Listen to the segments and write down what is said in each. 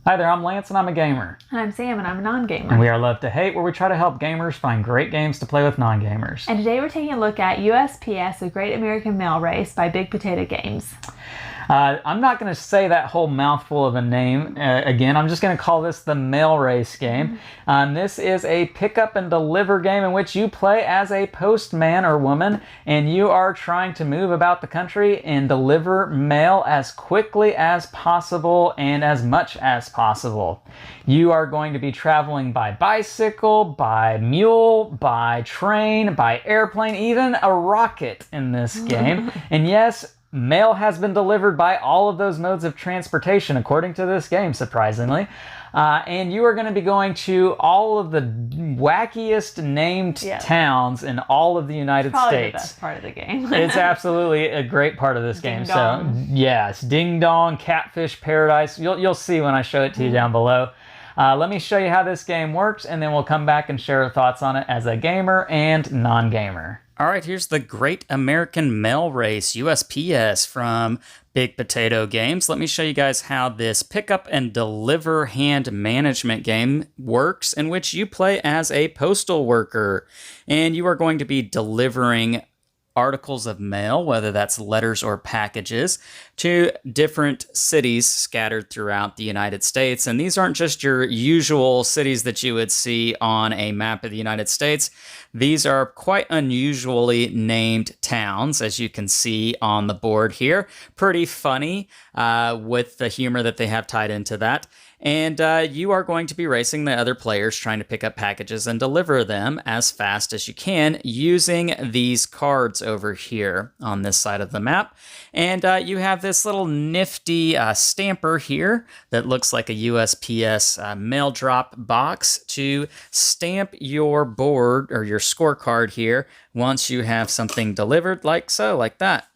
Hi there, I'm Lance and I'm a gamer. And I'm Sam and I'm a non-gamer. And we are Love to Hate, where we try to help gamers find great games to play with non-gamers. And today we're taking a look at USPS, A Great American Mail Race by Big Potato Games. I'm not going to say that whole mouthful of a name again. I'm just going to call this the Mail Race game. This is a pick up and deliver game in which you play as a postman or woman, and you are trying to move about the country and deliver mail as quickly as possible and as much as possible. You are going to be traveling by bicycle, by mule, by train, by airplane, even a rocket in this game. And yes, mail has been delivered by all of those modes of transportation, according to this game, surprisingly. And you are going to be going to all of the wackiest named towns in all of the United States. Probably the best part of the game. It's absolutely a great part of this game. Ding dong. So, yes, Ding Dong, Catfish Paradise. You'll see when I show it to you down below. Let me show you how this game works, and then we'll come back and share our thoughts on it as a gamer and non-gamer. All right, here's the Great American Mail Race, USPS, from Big Potato Games. Let me show you guys how this pick up and deliver hand management game works, in which you play as a postal worker, and you are going to be delivering articles of mail, whether that's letters or packages, to different cities scattered throughout the United States. And these aren't just your usual cities that you would see on a map of the United States. These are quite unusually named towns, as you can see on the board here. Pretty funny with the humor that they have tied into that. And you are going to be racing the other players, trying to pick up packages and deliver them as fast as you can using these cards over here on this side of the map. And you have this little nifty stamper here that looks like a USPS mail drop box to stamp your board or your scorecard here once you have something delivered, like so, like that.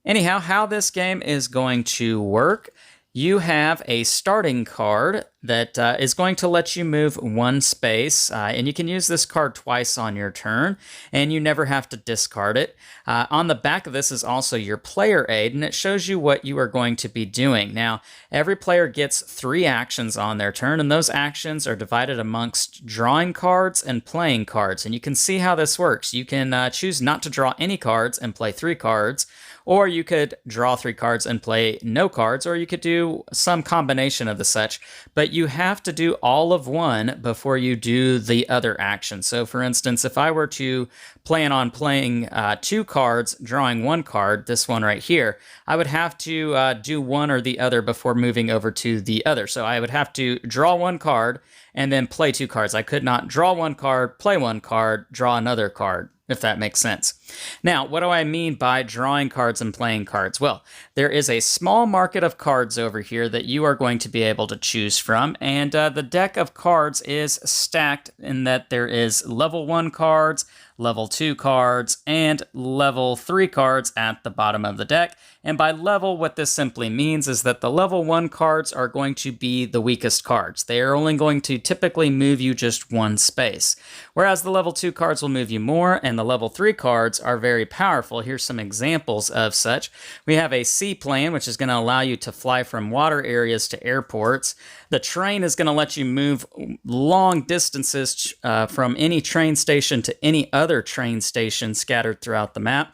Anyhow, how this game is going to work: you have a starting card that is going to let you move one space, and you can use this card twice on your turn, and you never have to discard it. On the back of this is also your player aid, and it shows you what you are going to be doing. Now, every player gets 3 actions on their turn, and those actions are divided amongst drawing cards and playing cards. And you can see how this works. You can choose not to draw any cards and play 3 cards, or you could draw 3 cards and play no cards, or you could do some combination of the such, but you have to do all of one before you do the other action. So for instance, if I were to plan on playing 2 cards, drawing 1 card, this one right here, I would have to do one or the other before moving over to the other. So I would have to draw 1 card and then play 2 cards. I could not draw 1 card, play 1 card, draw another card, if that makes sense. Now, what do I mean by drawing cards and playing cards? Well, there is a small market of cards over here that you are going to be able to choose from, and the deck of cards is stacked in that there is level 1 cards, level 2 cards, and level 3 cards at the bottom of the deck. And by level, what this simply means is that the level 1 cards are going to be the weakest cards. They are only going to typically move you just 1 space, whereas the level 2 cards will move you more, and the level 3 cards are very powerful. Here's some examples of such. We have a seaplane, which is going to allow you to fly from water areas to airports. The train is going to let you move long distances from any train station to any other train station scattered throughout the map.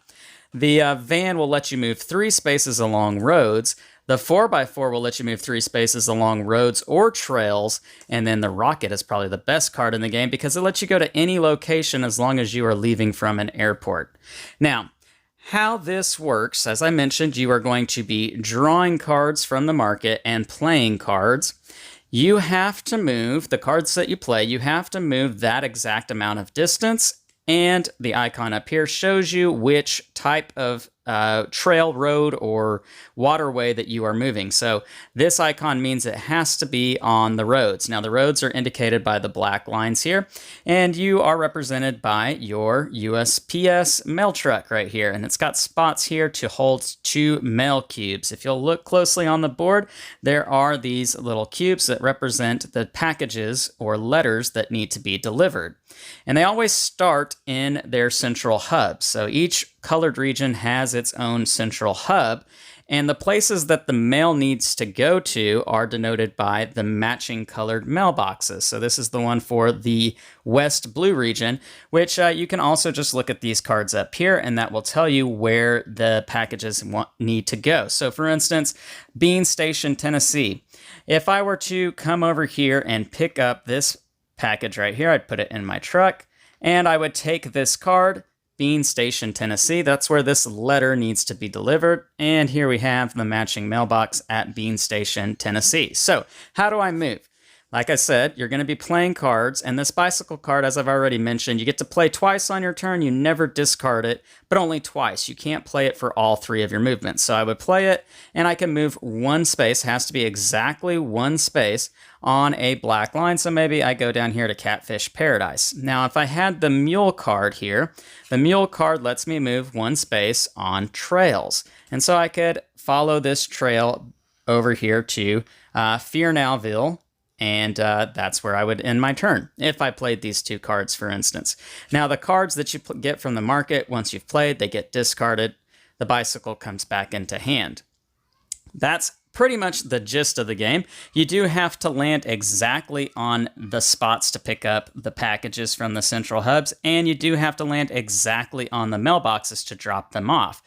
The van will let you move 3 spaces along roads. The 4x4 will let you move 3 spaces along roads or trails. And then the rocket is probably the best card in the game because it lets you go to any location as long as you are leaving from an airport. Now, how this works, as I mentioned, you are going to be drawing cards from the market and playing cards. You have to move the cards that you play, you have to move that exact amount of distance, and the icon up here shows you which type of trail, road, or waterway that you are moving. So this icon means it has to be on the roads. Now the roads are indicated by the black lines here, and you are represented by your USPS mail truck right here, and it's got spots here to hold 2 mail cubes. If you'll look closely on the board, there are these little cubes that represent the packages or letters that need to be delivered. And they always start in their central hub. So each colored region has its own central hub, And the places that the mail needs to go to are denoted by the matching colored mailboxes. So this is the one for the West Blue region, which you can also just look at these cards up here, and that will tell you where the packages need to go. So for instance, Bean Station, Tennessee. If I were to come over here and pick up this package right here, I'd put it in my truck, and I would take this card, Bean Station, Tennessee. That's where this letter needs to be delivered. And here we have the matching mailbox at Bean Station, Tennessee. So how do I move? Like I said, you're going to be playing cards, and this bicycle card, as I've already mentioned, you get to play twice on your turn. You never discard it, but only twice. You can't play it for all 3 of your movements. So I would play it, and I can move 1 space, has to be exactly 1 space on a black line. So maybe I go down here to Catfish Paradise. Now, if I had the mule card here, the mule card lets me move 1 space on trails. And so I could follow this trail over here to Fearnowville, and that's where I would end my turn if I played these 2 cards, for instance. Now, the cards that you get from the market, once you've played, they get discarded. The bicycle comes back into hand. That's pretty much the gist of the game. You do have to land exactly on the spots to pick up the packages from the central hubs, and you do have to land exactly on the mailboxes to drop them off.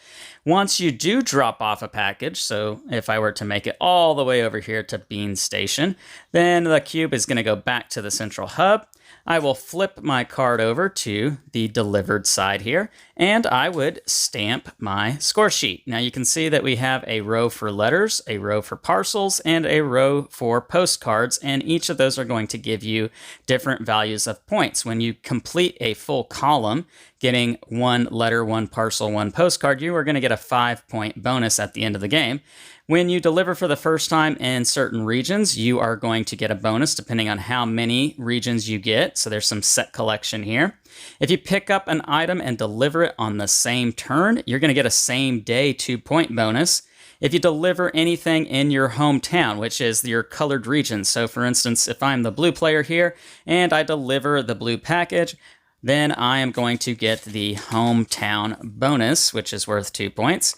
Once you do drop off a package, so if I were to make it all the way over here to Bean Station, then the cube is going to go back to the central hub. I will flip my card over to the delivered side here, and I would stamp my score sheet. Now you can see that we have a row for letters, a row for parcels, and a row for postcards, and each of those are going to give you different values of points. When you complete a full column, getting 1 letter, 1 parcel, 1 postcard, you are going to get a 5-point bonus at the end of the game. When you deliver for the first time in certain regions, you are going to get a bonus depending on how many regions you get. So there's some set collection here. If you pick up an item and deliver it on the same turn, you're going to get a same day 2-point bonus. If you deliver anything in your hometown, which is your colored region. So for instance, if I'm the blue player here and I deliver the blue package, then I am going to get the hometown bonus, which is worth 2 points.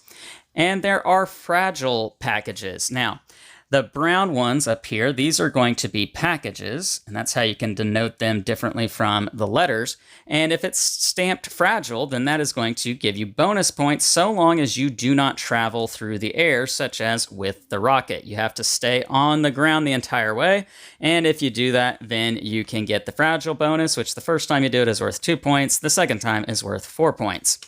And there are fragile packages. Now, the brown ones up here, these are going to be packages, and that's how you can denote them differently from the letters. And if it's stamped fragile, then that is going to give you bonus points so long as you do not travel through the air, such as with the rocket. You have to stay on the ground the entire way, and if you do that, then you can get the fragile bonus, which the first time you do it is worth 2 points, the second time is worth 4 points.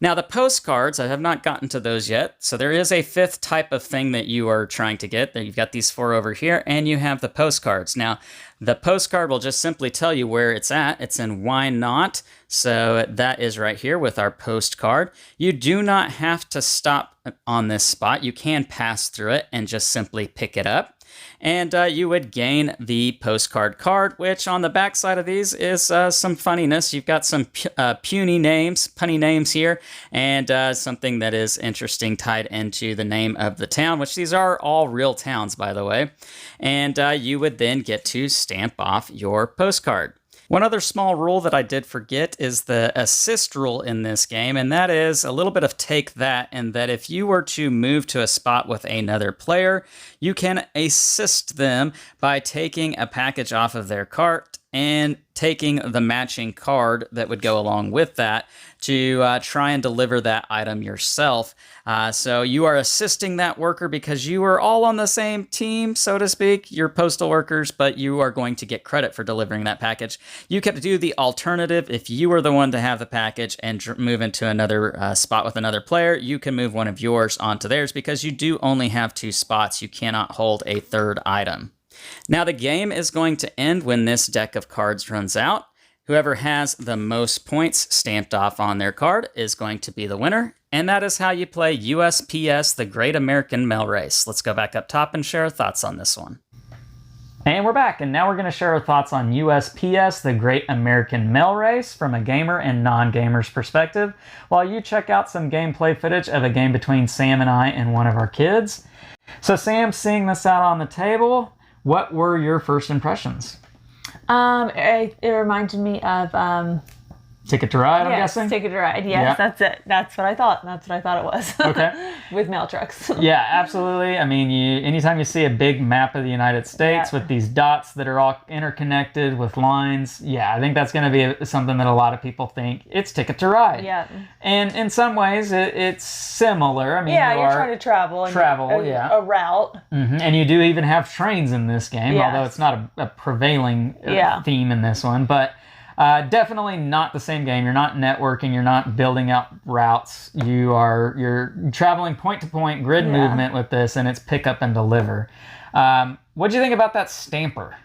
Now, the postcards, I have not gotten to those yet. So there is a 5th type of thing that you are trying to get. You've got these 4 over here, and you have the postcards. Now, the postcard will just simply tell you where it's at. It's in Why Not? So that is right here with our postcard. You do not have to stop on this spot. You can pass through it and just simply pick it up. And you would gain the postcard card, which on the back side of these is some funniness. You've got some punny names here, and something that is interesting tied into the name of the town, which these are all real towns, by the way. And you would then get to stamp off your postcard. One other small rule that I did forget is the assist rule in this game, and that is a little bit of take that, and that if you were to move to a spot with another player, you can assist them by taking a package off of their cart and taking the matching card that would go along with that to try and deliver that item yourself. So you are assisting that worker because you are all on the same team, so to speak. You're postal workers, but you are going to get credit for delivering that package. You could do the alternative. If you were the one to have the package and move into another spot with another player, you can move one of yours onto theirs because you do only have 2 spots. You cannot hold a 3rd item. Now, the game is going to end when this deck of cards runs out. Whoever has the most points stamped off on their card is going to be the winner. And that is how you play USPS, the Great American Mail Race. Let's go back up top and share our thoughts on this one. And we're back, and now we're going to share our thoughts on USPS, the Great American Mail Race, from a gamer and non-gamer's perspective, while you check out some gameplay footage of a game between Sam and I and one of our kids. So Sam, seeing this out on the table, what were your first impressions? It reminded me of Ticket to Ride, I'm Yes, guessing? Ticket to Ride. Yes, Yeah. that's it. That's what I thought. That's what I thought it was. Okay. With mail trucks. Yeah, absolutely. I mean, anytime you see a big map of the United States Yeah. with these dots that are all interconnected with lines, yeah, I think that's going to be something that a lot of people think it's Ticket to Ride. Yeah. And in some ways, it's similar. I mean, Yeah, you you're are trying to travel. And yeah. A route. And you do even have trains in this game, Yes. although it's not a prevailing Yeah. theme in this one. But definitely not the same game. You're not networking. You're not building out routes. You're traveling point to point grid movement with this, and it's pick up and deliver. What do you think about that stamper?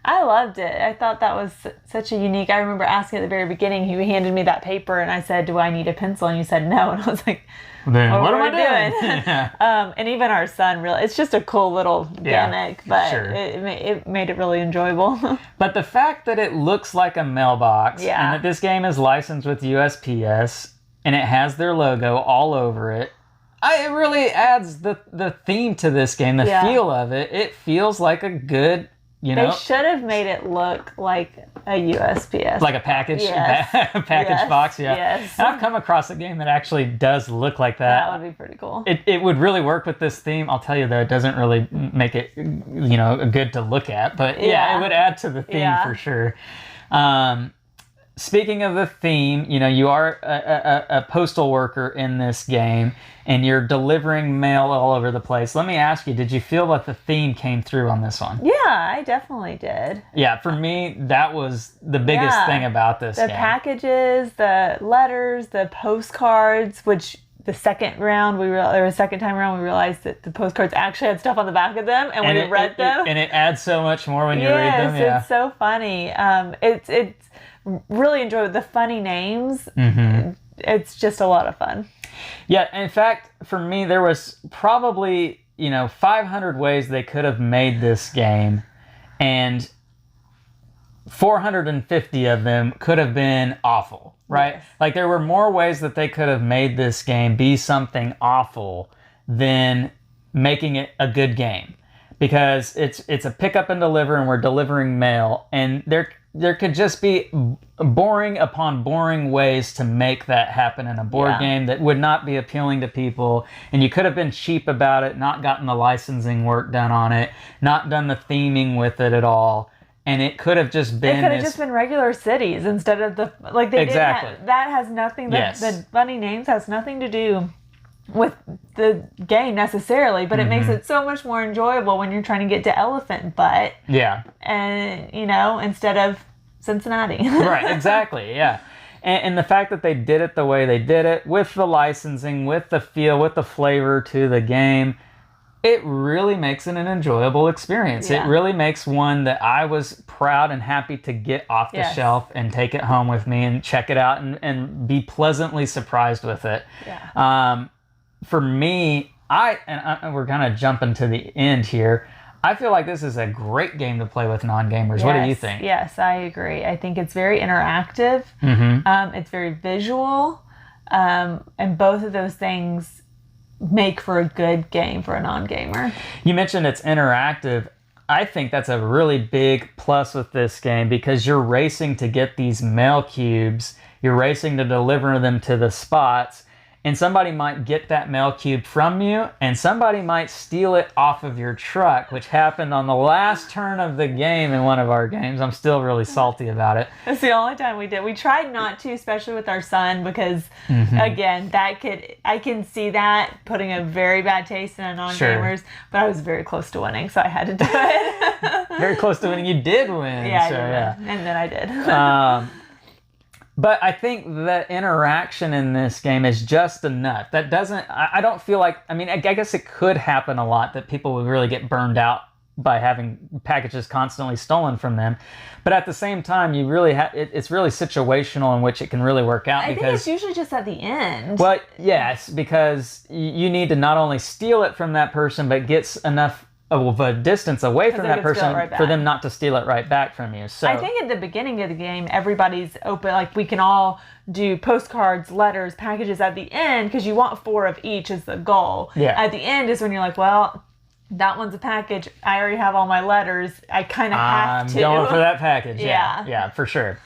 I loved it. I thought that was such a unique. I remember asking at the very beginning. He handed me that paper, and I said, "Do I need a pencil?" And you said no, and I was like, Then what am were I we doing? Yeah. And even our son really, it's just a cool little gimmick, but sure. it made it really enjoyable. But the fact that it looks like a mailbox, Yeah. and that this game is licensed with USPS, and it has their logo all over it, it really adds the theme to this game, the Yeah. feel of it. It feels like a good, They should have made it look like a USPS. like a package, Yes. package Yes. box, yeah. Yes. And I've come across a game that actually does look like that that. would be pretty cool. It would really work with this theme. I'll tell you though, it doesn't really make it, good to look at. But yeah, it would add to the theme Yeah. for sure. Speaking of the theme, you are a postal worker in this game, and you're delivering mail all over the place. Let me ask you, did you feel that the theme came through on this one? Yeah, I definitely did. Yeah, for me, that was the biggest Yeah. thing about this The game. packages, the letters, the postcards, which the second round second time around we realized that the postcards actually had stuff on the back of them, and we read them. And it adds so much more when you read them. Yes, Yeah. it's so funny. It's really enjoyable. The funny names. Mm-hmm. It's just a lot of fun. Yeah, in fact, for me, there was probably, 500 ways they could have made this game, and 450 of them could have been awful, right? Yes. Like, there were more ways that they could have made this game be something awful than making it a good game. Because it's a pick up and deliver, and we're delivering mail, and there could just be boring upon boring ways to make that happen in a board game that would not be appealing to people. And you could have been cheap about it, not gotten the licensing work done on it, not done the theming with it at all. And it could have just been. It could have just been regular cities instead of the they Exactly. didn't that has nothing. Yes. The funny names has nothing to do with the game necessarily, but it makes it so much more enjoyable when you're trying to get to Elephant Butt. Yeah. And instead of Cincinnati. Right, exactly, yeah. And the fact that they did it the way they did it, with the licensing, with the feel, with the flavor to the game, it really makes it an enjoyable experience. Yeah. It really makes one that I was proud and happy to get off the shelf and take it home with me and check it out and be pleasantly surprised with it. Yeah. For me, we're kind of jumping to the end here. I feel like this is a great game to play with non-gamers. What do you think? Yes, I agree. I think it's very interactive. It's very visual. And both of those things make for a good game for a non-gamer. You mentioned it's interactive. I think that's a really big plus with this game because you're racing to get these mail cubes. You're racing to deliver them to the spots. And somebody might get that mail cube from you, and somebody might steal it off of your truck, which happened on the last turn of the game in one of our games. I'm still really salty about it. That's the only time we did. We tried not to, especially with our son, because again, I can see that putting a very bad taste in a non-gamers, but I was very close to winning, so I had to do it. Very close to winning. You did win. Yeah, I so, did win. And then I did. But I think the interaction in this game is just enough. That doesn't, I don't feel like, I mean, I guess it could happen a lot that people would really get burned out by having packages constantly stolen from them. But at the same time, you really it's really situational in which it can really work out. I think it's usually just at the end. Well, yes, because you need to not only steal it from that person, but get enough of a distance away from that person for them not to steal it right back from you. So I think at the beginning of the game, everybody's open. Like, we can all do postcards, letters, packages at the end because you want 4 of each is the goal. Yeah. At the end is when you're like, well, that one's a package. I already have all my letters. I kind of have to. I'm going for that package. Yeah. Yeah, for sure.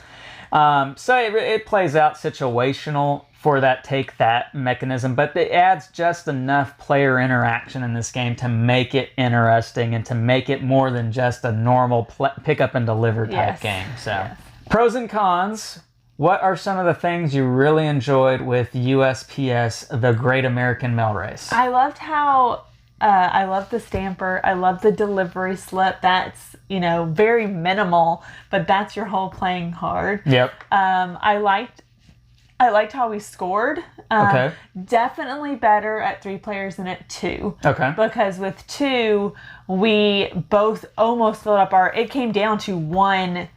So it plays out situational for that take that mechanism, but it adds just enough player interaction in this game to make it interesting and to make it more than just a normal pick up and deliver type game. So pros and cons. What are some of the things you really enjoyed with USPS, the Great American Mail Race? I loved how I love the stamper. I love the delivery slip. That's, very minimal, but that's your whole playing card. Yep. I liked how we scored. Okay. Definitely better at 3 players than at 2. Okay. Because with 2, we both almost filled up it came down to one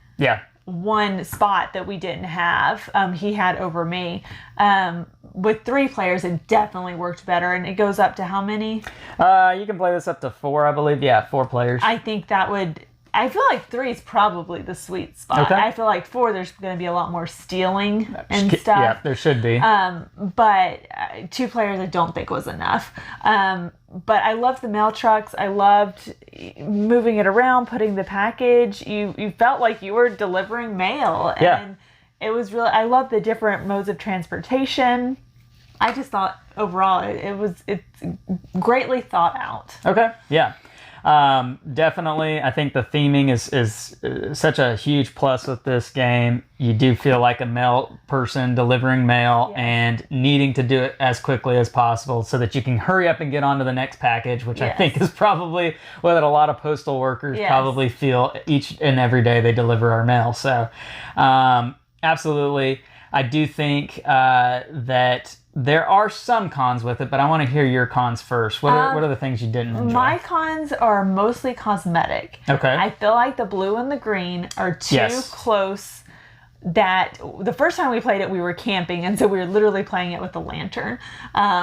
spot that we didn't have. He had over me. With 3 players, it definitely worked better. And it goes up to how many? You can play this up to 4, I believe. Yeah, 4 players. I think I feel like 3 is probably the sweet spot. Okay. I feel like 4, there's going to be a lot more stealing and stuff. Yeah, there should be. But 2 players I don't think was enough. But I loved the mail trucks. I loved moving it around, putting the package. You felt like you were delivering mail. And it was really, I love the different modes of transportation. I just thought overall it's greatly thought out. Okay, yeah. Definitely, I think the theming is such a huge plus with this game. You do feel like a mail person delivering mail and needing to do it as quickly as possible so that you can hurry up and get on to the next package, which I think is probably what a lot of postal workers probably feel each and every day they deliver our mail. So, absolutely. I do think that there are some cons with it, but I want to hear your cons first. What are the things you didn't enjoy? My cons are mostly cosmetic. Okay. I feel like the blue and the green are too close. That the first time we played it, we were camping, and so we were literally playing it with a lantern,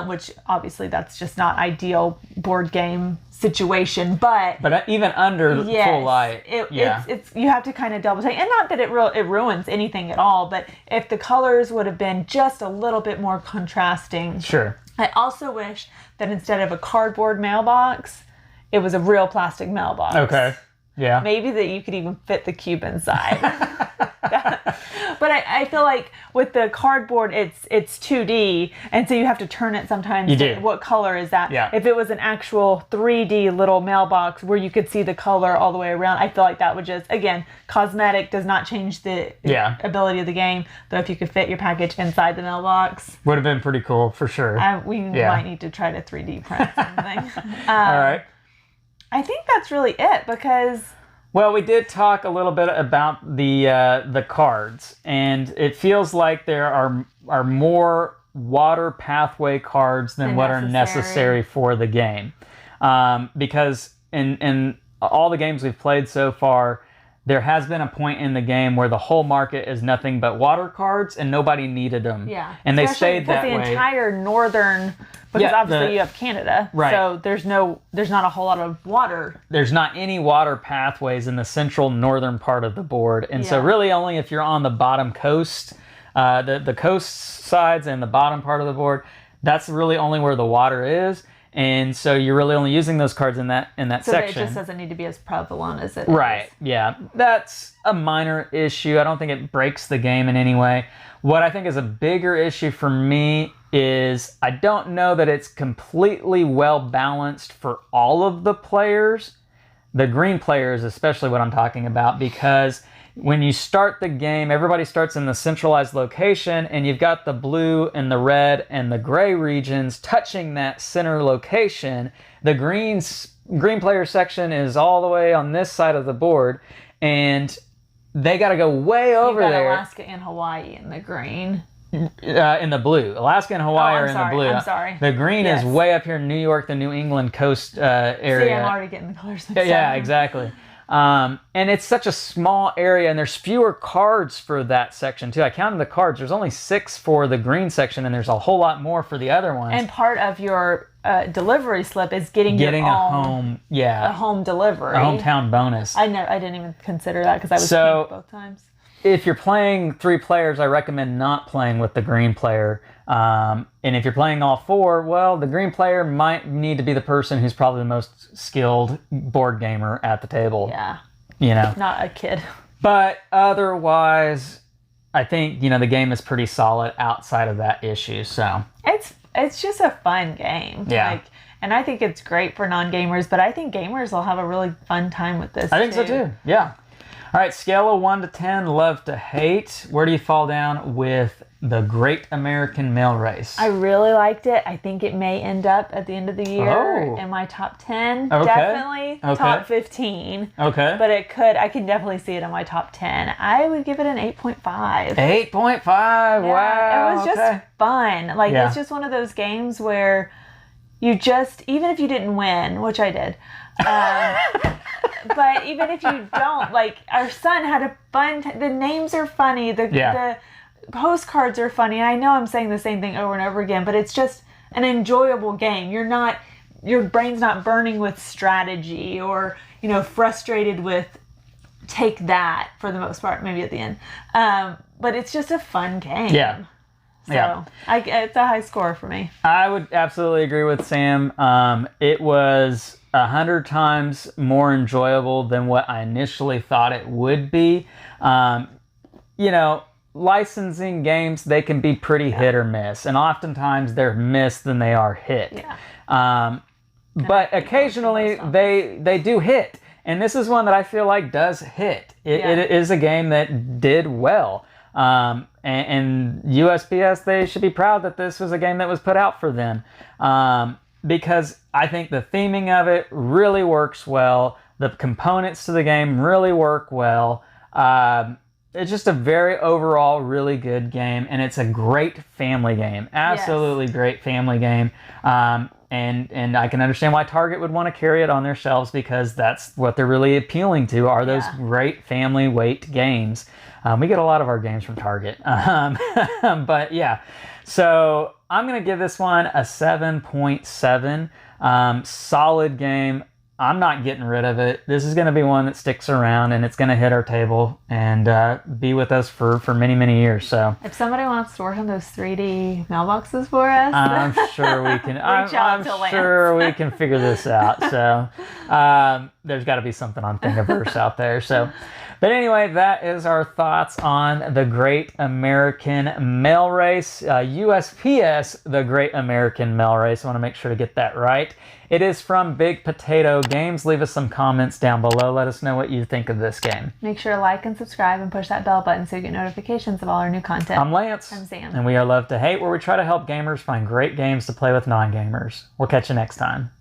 which obviously that's just not ideal board game situation. But even under full light, it's you have to kind of double take, and not that it ruins anything at all. But if the colors would have been just a little bit more contrasting, sure. I also wish that instead of a cardboard mailbox, it was a real plastic mailbox. Okay. Yeah. Maybe that you could even fit the cube inside. But I feel like with the cardboard, it's 2D, and so you have to turn it sometimes. You do. What color is that? Yeah. If it was an actual 3D little mailbox where you could see the color all the way around, I feel like that would just, again, cosmetic does not change the ability of the game. Though if you could fit your package inside the mailbox. Would have been pretty cool, for sure. We might need to try to 3D print something. All right. I think that's really it because... Well, we did talk a little bit about the cards, and it feels like there are more water pathway cards than what are necessary for the game. Because in all the games we've played so far, there has been a point in the game where the whole market is nothing but water cards, and nobody needed them. Yeah, and they stayed that way. Because the entire northern, because obviously you have Canada, right? So there's not a whole lot of water. There's not any water pathways in the central northern part of the board, and so really only if you're on the bottom coast, the coast sides and the bottom part of the board, that's really only where the water is. And so you're really only using those cards in that section. So it just doesn't need to be as prevalent as it is. Right, yeah. That's a minor issue. I don't think it breaks the game in any way. What I think is a bigger issue for me is I don't know that it's completely well balanced for all of the players. The green players, especially what I'm talking about, because when you start the game, everybody starts in the centralized location, and you've got the blue and the red and the gray regions touching that center location. The green player section is all the way on this side of the board, and they got to go way over there. Alaska and Hawaii in the green. In the blue. Alaska and Hawaii are in the blue. I'm sorry. The green is way up here in New York, the New England coast area. See, I'm already getting the colors mixed up. Yeah, exactly. And it's such a small area, and there's fewer cards for that section too. I counted the cards. There's only 6 for the green section, and there's a whole lot more for the other ones. And part of your delivery slip is getting a home delivery, a hometown bonus. I didn't even consider that because I was pink both times. If you're playing 3 players, I recommend not playing with the green player. And if you're playing all 4, well, the green player might need to be the person who's probably the most skilled board gamer at the table. Yeah. You know. Not a kid. But otherwise, I think, you know, the game is pretty solid outside of that issue. So it's just a fun game. Yeah. Like, and I think it's great for non-gamers, but I think gamers will have a really fun time with this. I think so too. Yeah. All right, scale of 1 to 10, love to hate. Where do you fall down with the Great American Mail Race? I really liked it. I think it may end up at the end of the year in my top 10. Okay. Definitely Okay. top 15. Okay. But I can definitely see it in my top 10. I would give it an 8.5. 8.5. Wow. It was just fun. Like, it's just one of those games where you just, even if you didn't win, which I did, but even if you don't, like, our son had a fun the names are funny, the postcards are funny, and I know I'm saying the same thing over and over again, but it's just an enjoyable game. Your brain's not burning with strategy or, you know, frustrated with take that for the most part, maybe at the end. But it's just a fun game. Yeah. So it's a high score for me. I would absolutely agree with Sam. It was 100 times more enjoyable than what I initially thought it would be. You know, licensing games, they can be pretty hit or miss, and oftentimes they're missed than they are hit. Yeah. But occasionally they do hit, and this is one that I feel like does hit. It is a game that did well. And USPS, they should be proud that this was a game that was put out for them. Because I think the theming of it really works well. The components to the game really work well. It's just a very overall really good game, and it's a great family game. Absolutely great family game. And I can understand why Target would want to carry it on their shelves, because that's what they're really appealing to, are those great family weight games. We get a lot of our games from Target. But yeah, so I'm going to give this one a 7.7. Solid game. I'm not getting rid of it. This is going to be one that sticks around, and it's going to hit our table and be with us for many, many years. So if somebody wants to work on those 3D mailboxes for us, I'm sure we can. I'm sure we can figure this out. So there's got to be something on Thingiverse out there. So, but anyway, that is our thoughts on the Great American Mail Race. USPS, the Great American Mail Race. I want to make sure to get that right. It is from Big Potato Games. Leave us some comments down below. Let us know what you think of this game. Make sure to like and subscribe and push that bell button so you get notifications of all our new content. I'm Lance. I'm Sam. And we are Love to Hate, where we try to help gamers find great games to play with non-gamers. We'll catch you next time.